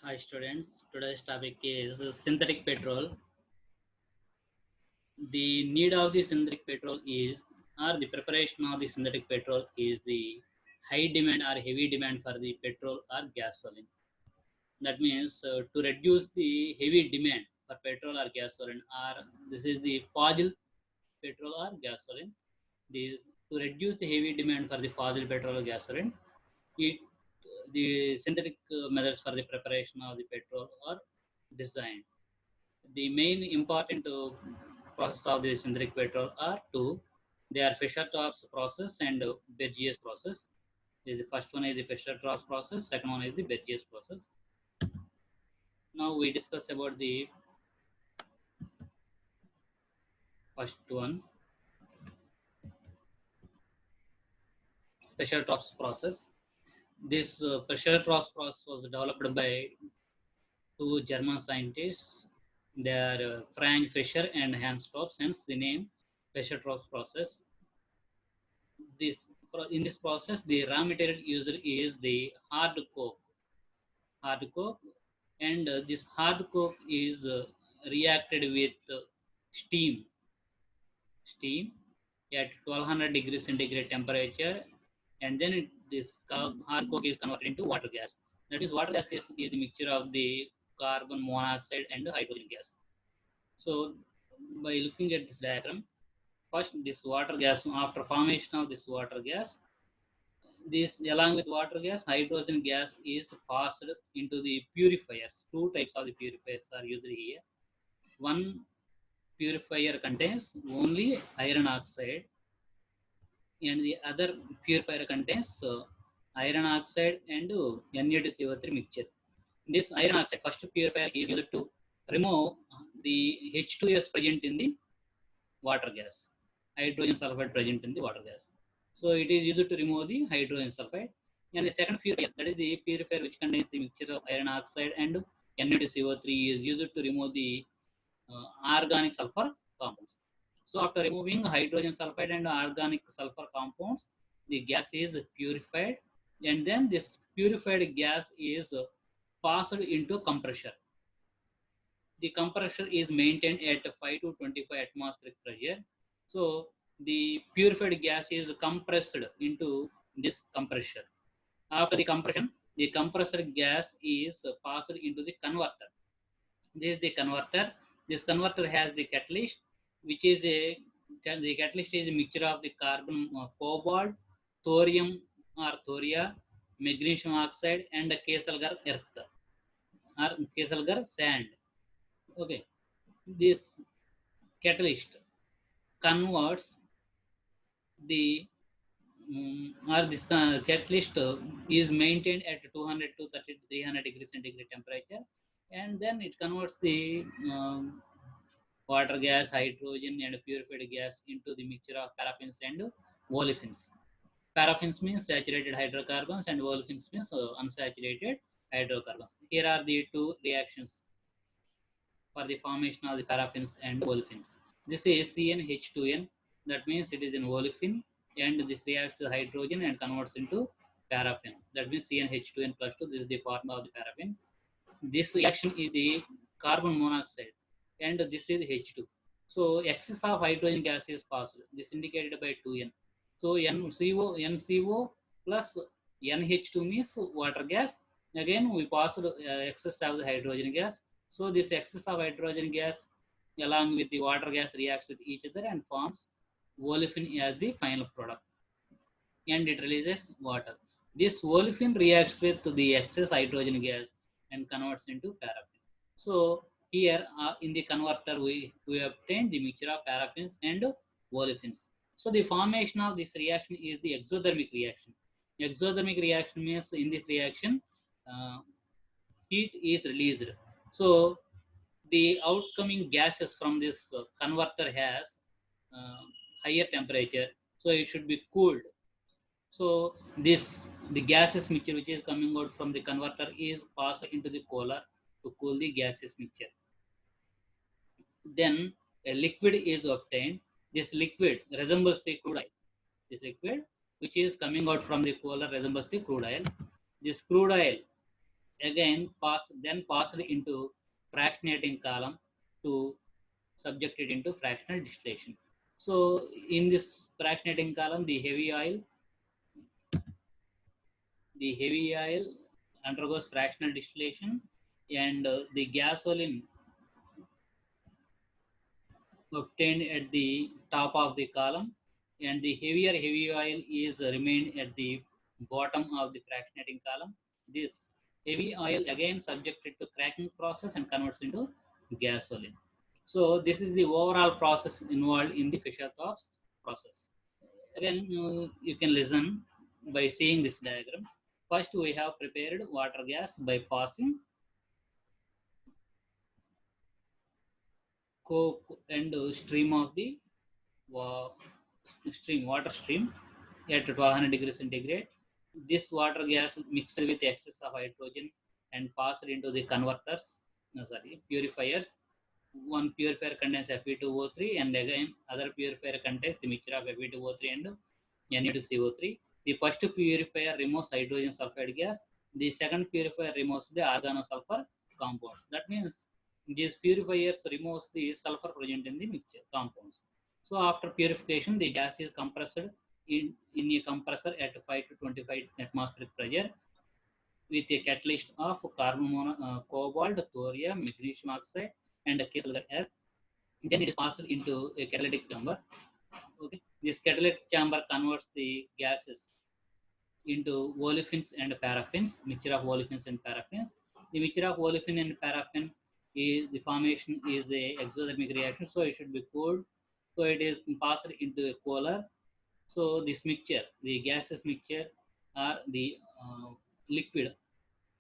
Hi students, today's topic is synthetic petrol. The need of the synthetic petrol is, or the preparation of the synthetic petrol is the high demand or heavy demand for the petrol or gasoline. That means to reduce the heavy demand for petrol or gasoline, or this is the fossil petrol or gasoline. This, to reduce the heavy demand for the fossil petrol or gasoline, it the synthetic methods for the preparation of the petrol are designed. The main important process of the synthetic petrol are two. They are Fischer-Tropsch process and BGS process. The first one is the Fischer-Tropsch process. Second one is the BGS process. Now we discuss about the first one, Fischer-Tropsch process. This Fischer-Tropsch process was developed by two German scientists. They are Frank Fischer and Hans Tropsch. Hence the name Fischer-Tropsch process. In this process, the raw material used is the hard coke, and this hard coke is reacted with steam at 1200 degrees centigrade temperature, and then this hard coke is converted into water gas. That is, water gas is the mixture of the carbon monoxide and hydrogen gas. So by looking at this diagram, first this water gas, after formation of this water gas, this along with water gas, hydrogen gas is passed into the purifiers. Two types of the purifiers are used here. One purifier contains only iron oxide, and the other purifier contains iron oxide and Na2CO3 mixture. This iron oxide, first purifier, is used to remove the H2S present in the water gas, hydrogen sulfide present in the water gas. So it is used to remove the hydrogen sulfide. And the second purifier, that is the purifier which contains the mixture of iron oxide and Na2CO3, is used to remove the organic sulfur compounds. So after removing hydrogen sulfide and organic sulfur compounds, the gas is purified, and then this purified gas is passed into compressor. The compressor is maintained at 5 to 25 atmospheric pressure. So the purified gas is compressed into this compressor. After the compression, the compressor gas is passed into the converter. This is the converter. This converter has the catalyst, which is the catalyst is a mixture of the carbon cobalt, thorium or thoria, magnesium oxide, and Kieselguhr earth or Kieselguhr sand. Okay, this catalyst converts the or this catalyst is maintained at 200 to 30 to 300 degrees centigrade temperature, and then it converts the water gas, hydrogen, and purified gas into the mixture of paraffins and olefins. Paraffins means saturated hydrocarbons, and olefins means unsaturated hydrocarbons. Here are the two reactions for the formation of the paraffins and olefins. This is CnH2n, that means it is an olefin, and this reacts to hydrogen and converts into paraffin. That means CnH2n plus 2. This is the formula of the paraffin. This reaction is the carbon monoxide, and this is H2. So excess of hydrogen gas is passed. This indicated by 2n. So NCO plus NH2 means water gas. Again, we passed excess of the hydrogen gas. So this excess of hydrogen gas along with the water gas reacts with each other and forms olefin as the final product, and it releases water. This olefin reacts with the excess hydrogen gas and converts into paraffin. So here in the converter we obtain the mixture of paraffins and olefins. So the formation of this reaction is the exothermic reaction. Exothermic reaction means in this reaction uh, heat is released. So the outcoming gases from this converter has uh, higher temperature, so it should be cooled. So the gases mixture which is coming out from the converter is passed into the cooler to cool the gases mixture. Then a liquid is obtained. This liquid resembles the crude oil. This liquid which is coming out from the cooler resembles the crude oil. This crude oil again passed into fractionating column to subject it into fractional distillation. So in this fractionating column, the heavy oil undergoes fractional distillation, and the gasoline obtained at the top of the column, and the heavy oil is remained at the bottom of the fractionating column. This heavy oil again subjected to cracking process and converts into gasoline. So this is the overall process involved in the Fischer-Tropsch process. Again, you can listen by seeing this diagram. First, we have prepared water gas by passing coke and stream of the wa- water stream at 1200 degrees centigrade. This water gas mixed with excess of hydrogen and passed into the purifiers. One purifier contains Fe2O3, and again other purifier contains the mixture of Fe2O3 and Na2CO3. The first purifier removes hydrogen sulfide gas. The second purifier removes the organosulfur compounds. That means these purifiers removes the sulfur present in the mixture compounds. So after purification, the gas is compressed in a compressor at 5 to 25 atmospheric pressure with a catalyst of cobalt, thorium, magnesium oxide, and a case earth. Then it is passed into a catalytic chamber. Okay, this catalytic chamber converts the gases into olefins and paraffins, mixture of olefins and paraffins. The mixture of olefin and paraffin is the formation is a exothermic reaction, so it should be cooled. So it is passed into a cooler. So this mixture, the gases mixture, are the liquid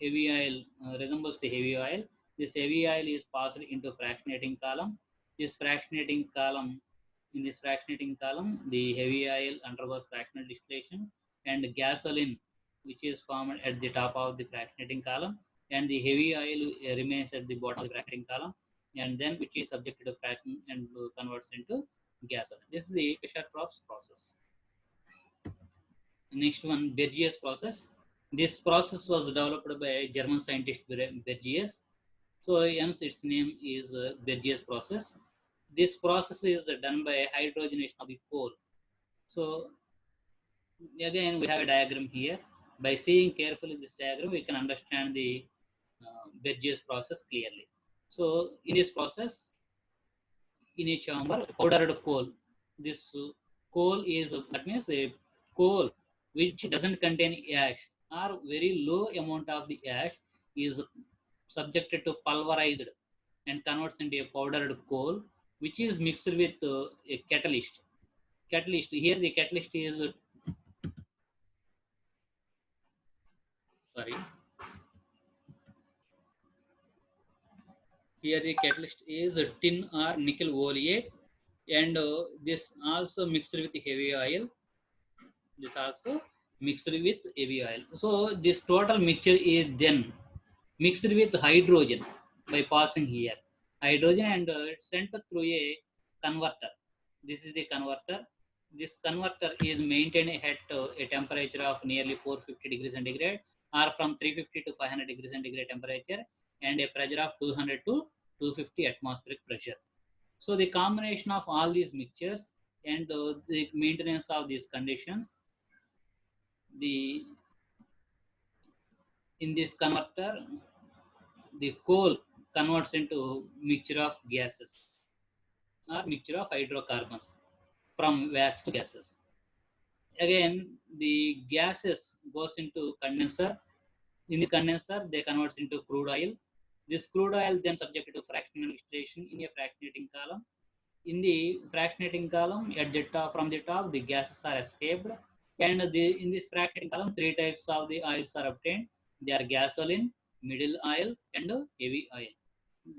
heavy oil resembles the heavy oil. This heavy oil is passed into fractionating column. This fractionating column, in this fractionating column, the heavy oil undergoes fractional distillation, and gasoline, which is formed at the top of the fractionating column, and the heavy oil remains at the bottom of the fractionating column, and then which is subjected to fracking and converts into gasoline. This is the Fischer-Tropsch process. Next one, BGS process. This process was developed by German scientist BGS. So hence its name is BGS process. This process is done by hydrogenation of the coal. So again, we have a diagram here. By seeing carefully this diagram, we can understand the BGS process clearly. So in this process, in a chamber, powdered coal. This coal is, that means a coal which doesn't contain ash, or very low amount of the ash is subjected to pulverized and converts into a powdered coal, which is mixed with a catalyst. Catalyst here, the catalyst is sorry. Here the catalyst is tin or nickel oleate, and this also mixed with heavy oil. This also mixed with heavy oil. So this total mixture is then mixed with hydrogen by passing here hydrogen, and sent through a converter. This is the converter. This converter is maintained at a temperature of nearly 450 degrees centigrade, or from 350 to 500 degrees centigrade temperature, and a pressure of 200 to 250 atmospheric pressure. So the combination of all these mixtures and the maintenance of these conditions, the in this converter, the coal converts into mixture of gases or mixture of hydrocarbons from wax to gases. Again, the gases goes into condenser. In this condenser, they converts into crude oil. This crude oil then subjected to fractional distillation in a fractionating column. In the fractionating column, at the top, from the top, the gases are escaped, and in this fractionating column, three types of the oils are obtained. They are gasoline, middle oil, and heavy oil.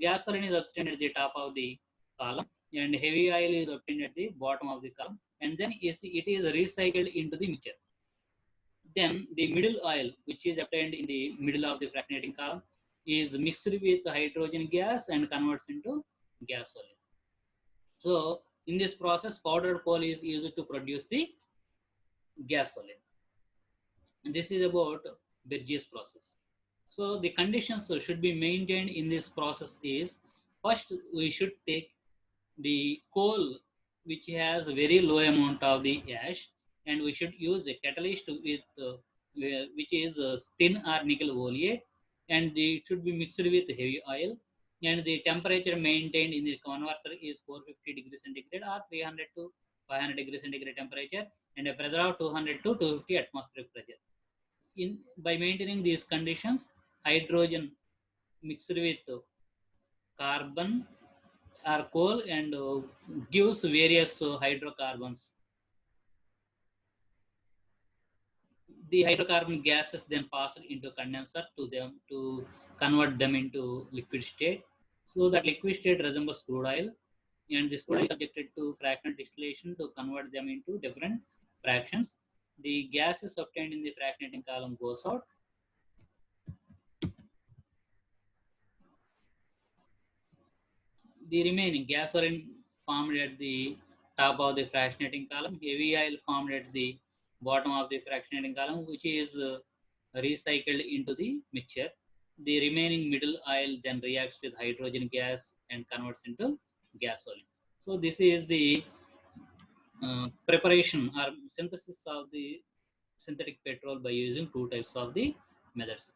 Gasoline is obtained at the top of the column, and heavy oil is obtained at the bottom of the column, and then it is recycled into the mixture. Then the middle oil, which is obtained in the middle of the fractionating column, is mixed with hydrogen gas and converts into gasoline. So in this process, powdered coal is used to produce the gasoline. And this is about BGS process. So the conditions should be maintained in this process is, first we should take the coal which has very low amount of the ash, and we should use a catalyst with which is thin or nickel oleate, and it should be mixed with heavy oil, and the temperature maintained in the converter is 450 degrees centigrade or 300 to 500 degrees centigrade temperature, and a pressure of 200 to 250 atmospheric pressure. In by maintaining these conditions, hydrogen mixed with carbon or coal and gives various hydrocarbons. The hydrocarbon gases then pass into condenser to convert them into liquid state. So that liquid state resembles crude oil, and this crude oil is subjected to fractional distillation to convert them into different fractions. The gases obtained in the fractionating column goes out. The remaining gasoline formed at the top of the fractionating column, heavy oil formed at the bottom of the fractionating column, which is recycled into the mixture. The remaining middle oil then reacts with hydrogen gas and converts into gasoline. So this is the preparation or synthesis of the synthetic petrol by using two types of the methods.